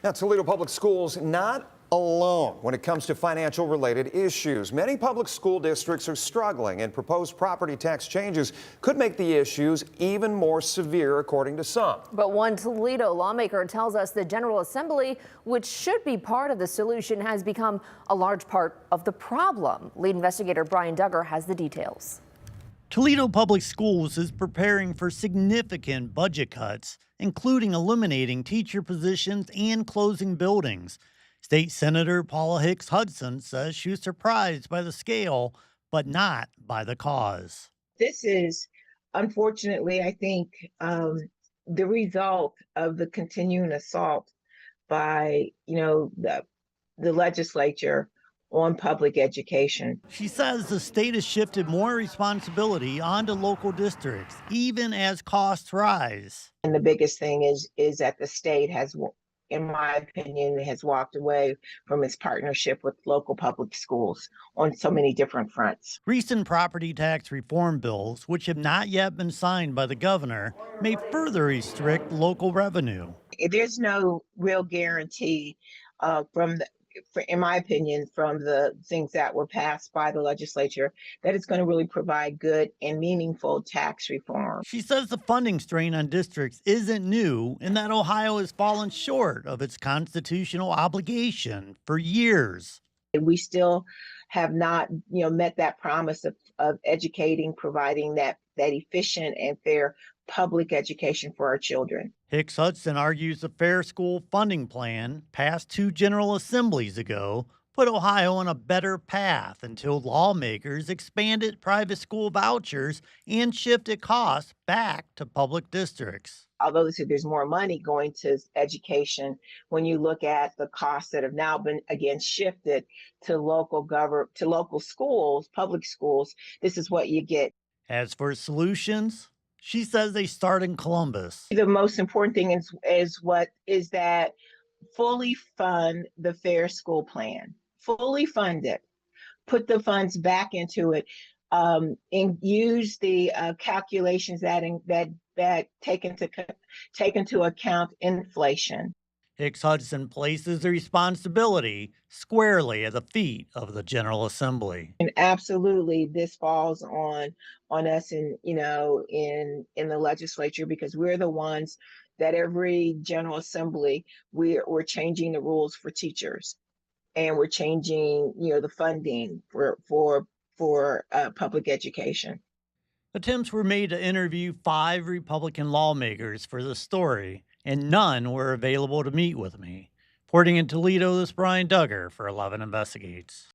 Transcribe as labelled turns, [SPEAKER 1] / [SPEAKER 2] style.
[SPEAKER 1] Now, Toledo Public Schools not alone when it comes to financial related issues. Many public school districts are struggling, and proposed property tax changes could make the issues even more severe, according to some.
[SPEAKER 2] But one Toledo lawmaker tells us the General Assembly, which should be part of the solution, has become a large part of the problem. Lead investigator Brian Duggar has the details.
[SPEAKER 3] Toledo Public Schools is preparing for significant budget cuts, including eliminating teacher positions and closing buildings. State Senator Paula Hicks-Hudson says she was surprised by the scale, but not by the cause.
[SPEAKER 4] This is, unfortunately, I think, the result of the continuing assault by, the legislature on public education.
[SPEAKER 3] She says the state has shifted more responsibility onto local districts, even as costs rise.
[SPEAKER 4] And the biggest thing is that the state has, in my opinion, has walked away from its partnership with local public schools on so many different fronts.
[SPEAKER 3] Recent property tax reform bills, which have not yet been signed by the governor, may further restrict local revenue.
[SPEAKER 4] There's no real guarantee in my opinion, from the things that were passed by the legislature, that it's going to really provide good and meaningful tax reform.
[SPEAKER 3] She says the funding strain on districts isn't new and that Ohio has fallen short of its constitutional obligation for years.
[SPEAKER 4] We still have not, met that promise of educating, providing that efficient and fair public education for our children.
[SPEAKER 3] Hicks-Hudson argues the Fair School Funding Plan, passed 2 General Assemblies ago, put Ohio on a better path until lawmakers expanded private school vouchers and shifted costs back to public districts.
[SPEAKER 4] Although there's more money going to education, when you look at the costs that have now been again shifted to local schools, public schools, this is what you get.
[SPEAKER 3] As for solutions, she says they start in Columbus.
[SPEAKER 4] The most important thing is that fully fund the Fair School Plan. Fully fund it. Put the funds back into it, and use the calculations that take into account inflation.
[SPEAKER 3] Hicks-Hudson places the responsibility squarely at the feet of the General Assembly.
[SPEAKER 4] And absolutely, this falls on us, in the legislature, because we're the ones that every General Assembly we're changing the rules for teachers, and we're changing the funding for public education.
[SPEAKER 3] Attempts were made to interview 5 Republican lawmakers for the story, and none were available to meet with me. Reporting in Toledo, this is Brian Duggar for 11 Investigates.